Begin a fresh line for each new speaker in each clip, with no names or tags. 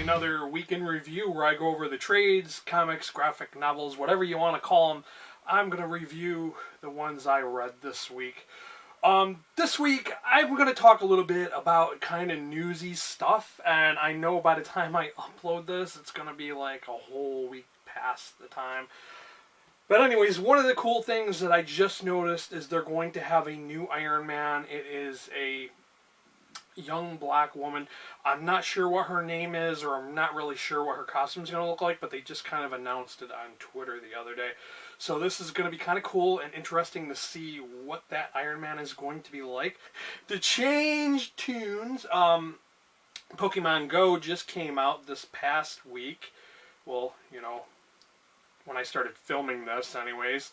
another week in review where I go over the trades, comics, graphic novels, whatever you want to call them. I'm going to review the ones I read this week. This week, I'm going to talk a little bit about kind of newsy stuff, and I know by the time I upload this, it's going to be like a whole week past the time. But anyways, one of the cool things that I just noticed is they're going to have a new Iron Man. It is a young black woman. I'm not sure what her name is, or I'm not really sure what her costume is going to look like, but they just kind of announced it on Twitter the other day. So this is going to be kind of cool and interesting to see what that Iron Man is going to be like. To change tunes, Pokemon Go just came out this past week. Well, you know, when I started filming this anyways.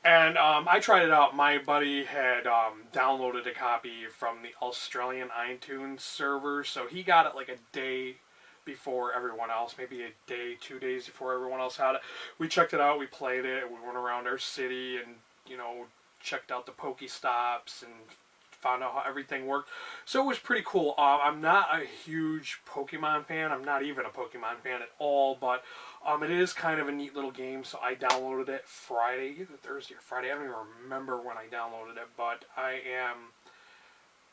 And I tried it out. My buddy had downloaded a copy from the Australian iTunes server, so he got it like a day before everyone else, maybe a day, 2 days before everyone else had it. We checked it out, we played it, we went around our city and, you know, checked out the Pokestops and found out how everything worked. So it was pretty cool. I'm not a huge Pokemon fan. I'm not even a Pokemon fan at all, but it is kind of a neat little game, so I downloaded it Friday, either Thursday or Friday. I don't even remember when I downloaded it, but I am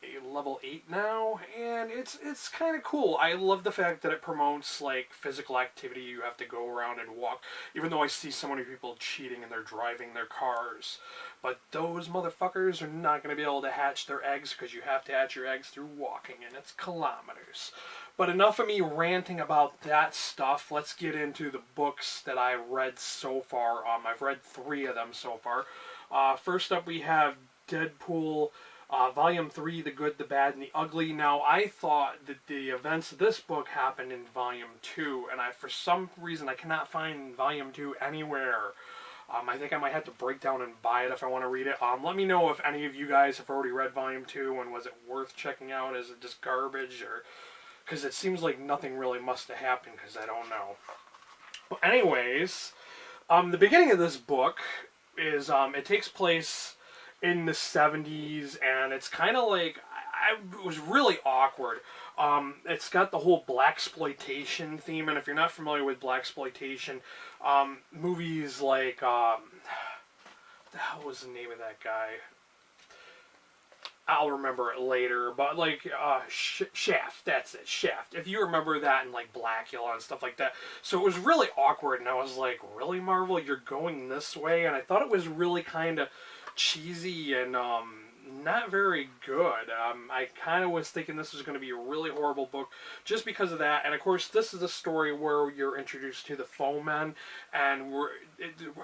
a level 8 now, and it's kind of cool. I love the fact that it promotes like physical activity. You have to go around and walk, even though I see so many people cheating and they're driving their cars. But those motherfuckers are not going to be able to hatch their eggs, because you have to hatch your eggs through walking, and it's kilometers. But enough of me ranting about that stuff. Let's get into the books that I read so far. I've read 3 of them so far. First up, we have Deadpool, Volume 3, The Good, the Bad, and the Ugly. Now, I thought that the events of this book happened in Volume 2, and for some reason I cannot find Volume 2 anywhere. I think I might have to break down and buy it if I want to read it. Let me know if any of you guys have already read Volume 2, and was it worth checking out? Is it just garbage? Or because it seems like nothing really must have happened, because I don't know. Well, anyways, the beginning of this book is, it takes place in the 70s, and it's kind of like, it was really awkward. It's got the whole blaxploitation theme, and if you're not familiar with blaxploitation, movies like, what the hell was the name of that guy? I'll remember it later, but like, Shaft, that's it, Shaft. If you remember that, and like Blackula and stuff like that. So it was really awkward, and I was like, really, Marvel, you're going this way? And I thought it was really kind of cheesy and not very good. I kind of was thinking this was going to be a really horrible book just because of that. And of course, this is a story where you're introduced to the Foemen, and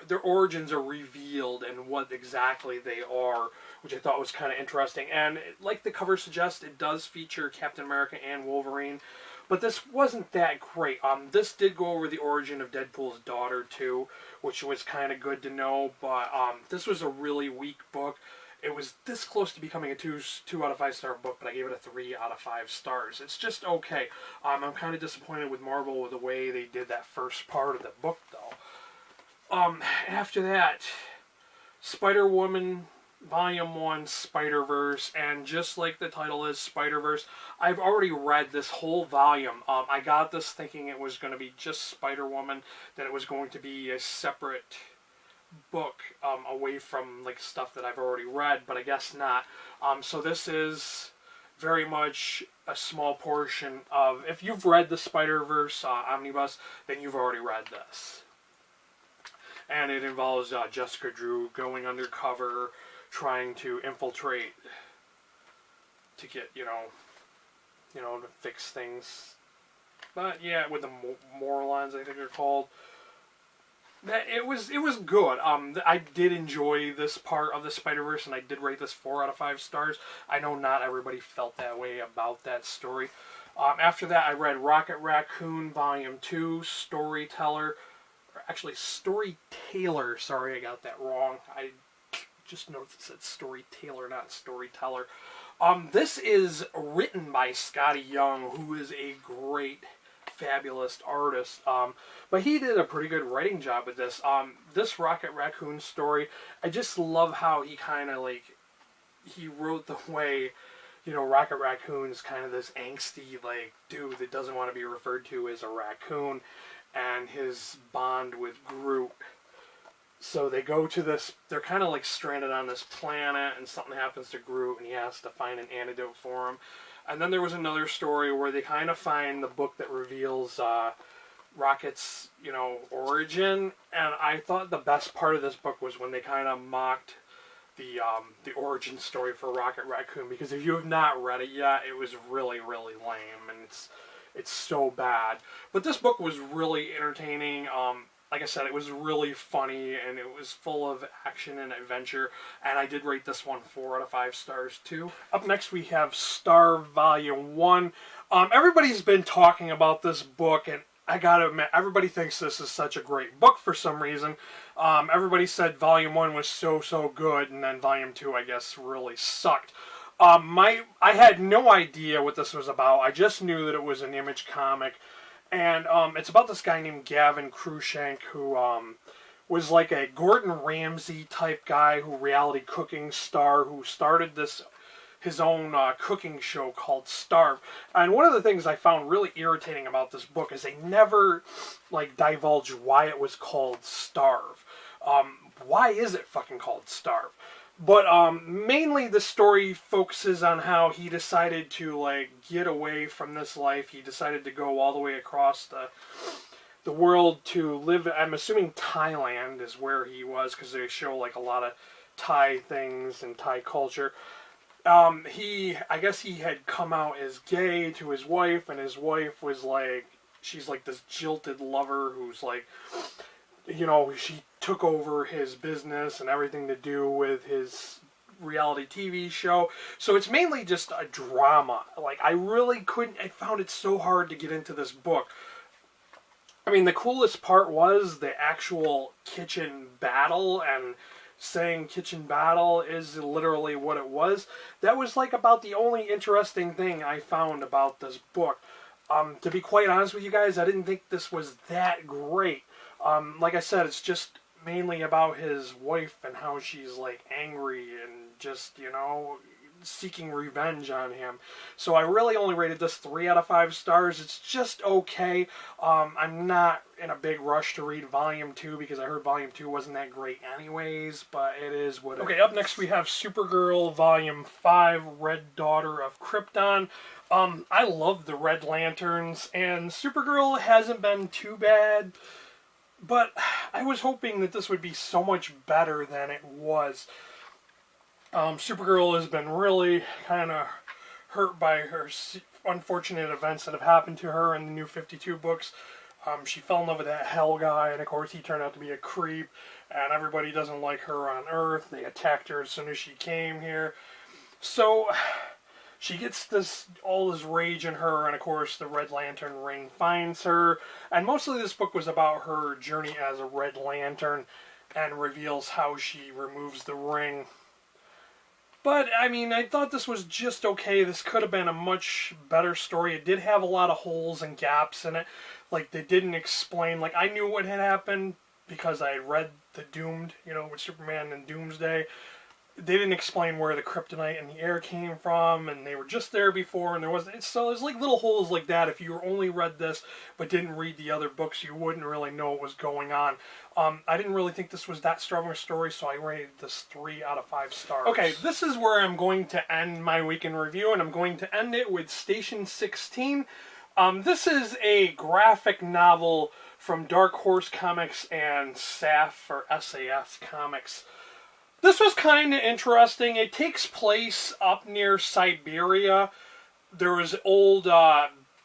their origins are revealed and what exactly they are, which I thought was kind of interesting. And like the cover suggests, it does feature Captain America and Wolverine. But this wasn't that great. This did go over the origin of Deadpool's daughter, too, which was kind of good to know. But this was a really weak book. It was this close to becoming a 2 out of 5 star book, but I gave it a 3 out of 5 stars. It's just okay. I'm kind of disappointed with Marvel with the way they did that first part of the book, though. After that, Spider-Woman Volume 1, SpiderVerse, and just like the title is, SpiderVerse, I've already read this whole volume. I got this thinking it was going to be just Spider-Woman, that it was going to be a separate book away from like stuff that I've already read, but I guess not. So this is very much a small portion of, if you've read the Spider-Verse omnibus, then you've already read this. And it involves Jessica Drew going undercover, trying to infiltrate to get, you know, to fix things. But yeah, with the Morlons, I think they're called. It was good. I did enjoy this part of the Spider-Verse, and I did rate this 4 out of 5 stars. I know not everybody felt that way about that story. After that, I read Rocket Raccoon Volume 2, Storyteller. Actually, Storytailor. Sorry, I got that wrong. I just noticed it said Storytailor, not Storyteller. This is written by Scotty Young, who is a great, fabulous artist. But he did a pretty good writing job with this. This Rocket Raccoon story, I just love how he kind of like, he wrote the way you know, Rocket Raccoon's kind of this angsty, like, dude that doesn't want to be referred to as a raccoon, and his bond with Groot. So they go to this, they're kind of like stranded on this planet, and something happens to Groot, and he has to find an antidote for him. And then there was another story where they kind of find the book that reveals Rocket's, you know, origin. And I thought the best part of this book was when they kind of mocked the origin story for Rocket Raccoon, because if you have not read it yet, it was really, really lame, and it's so bad. But this book was really entertaining. Like I said, it was really funny, and it was full of action and adventure, and I did rate this one 4 out of 5 stars too. Up next we have Star Volume 1. Everybody's been talking about this book, and I gotta admit, everybody thinks this is such a great book for some reason. Everybody said Volume 1 was so good, and then Volume 2, I guess, really sucked. I had no idea what this was about. I just knew that it was an Image comic. And it's about this guy named Gavin Cruikshank, who was like a Gordon Ramsay type guy, who reality cooking star, who started his own cooking show called Starve. And one of the things I found really irritating about this book is they never like divulge why it was called Starve. Why is it fucking called Starve? But mainly the story focuses on how he decided to like get away from this life. He decided to go all the way across the world to live. I'm assuming Thailand is where he was, because they show like a lot of Thai things and Thai culture. I guess he had come out as gay to his wife, and his wife was like, she's like this jilted lover who's like, you know, she took over his business and everything to do with his reality TV show. So it's mainly just a drama. Like, I found it so hard to get into this book. I mean, the coolest part was the actual kitchen battle, and saying kitchen battle is literally what it was. That was like about the only interesting thing I found about this book. To be quite honest with you guys, I didn't think this was that great. Like I said, it's just mainly about his wife and how she's like angry and just, you know, seeking revenge on him. So I really only rated this 3 out of 5 stars. It's just okay. I'm not in a big rush to read Volume 2 because I heard Volume 2 wasn't that great anyways, but it is what it is. Okay, up next we have Supergirl Volume 5, Red Daughter of Krypton. I love the Red Lanterns, and Supergirl hasn't been too bad. But I was hoping that this would be so much better than it was. Supergirl has been really kind of hurt by her unfortunate events that have happened to her in the New 52 books. She fell in love with that Hell guy, and of course he turned out to be a creep, and everybody doesn't like her on Earth. They attacked her as soon as she came here. So she gets all this rage in her, and of course the Red Lantern ring finds her. And mostly this book was about her journey as a Red Lantern, and reveals how she removes the ring. But, I mean, I thought this was just okay. This could have been a much better story. It did have a lot of holes and gaps in it. Like, they didn't explain. Like, I knew what had happened because I had read The Doomed, you know, with Superman and Doomsday. They didn't explain where the kryptonite and the air came from, and they were just there before, and there wasn't. So there's like little holes like that. If you only read this but didn't read the other books, you wouldn't really know what was going on. I didn't really think this was that strong a story, so I rated this 3 out of 5 stars. Okay, this is where I'm going to end my week in review, and I'm going to end it with Station 16. This is a graphic novel from Dark Horse Comics and SAF or SAS Comics. This was kind of interesting. It takes place up near Siberia. There was an old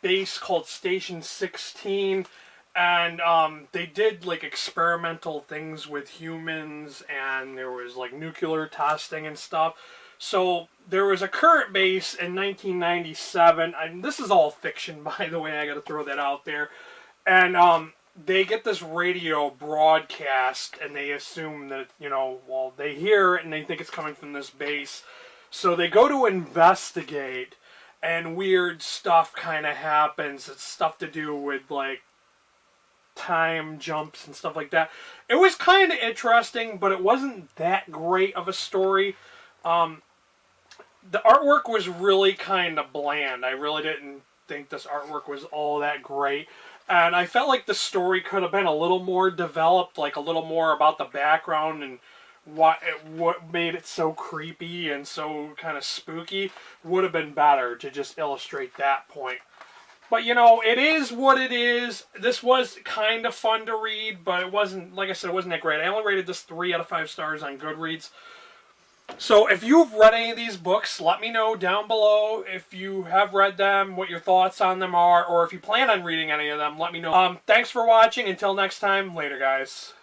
base called Station 16, and they did like experimental things with humans, and there was like nuclear testing and stuff. So there was a current base in 1997, and this is all fiction, by the way, I gotta throw that out there. And they get this radio broadcast, and they assume that, you know, well, they hear it, and they think it's coming from this base. So they go to investigate, and weird stuff kind of happens. It's stuff to do with, like, time jumps and stuff like that. It was kind of interesting, but it wasn't that great of a story. the artwork was really kind of bland. I really didn't think this artwork was all that great. And I felt like the story could have been a little more developed, like a little more about the background and what made it so creepy and so kind of spooky. Would have been better to just illustrate that point. But, you know, it is what it is. This was kind of fun to read, but it wasn't, like I said, it wasn't that great. I only rated this 3 out of 5 stars on Goodreads. So if you've read any of these books, let me know down below if you have read them, what your thoughts on them are, or if you plan on reading any of them, let me know. Thanks for watching. Until next time, later, guys.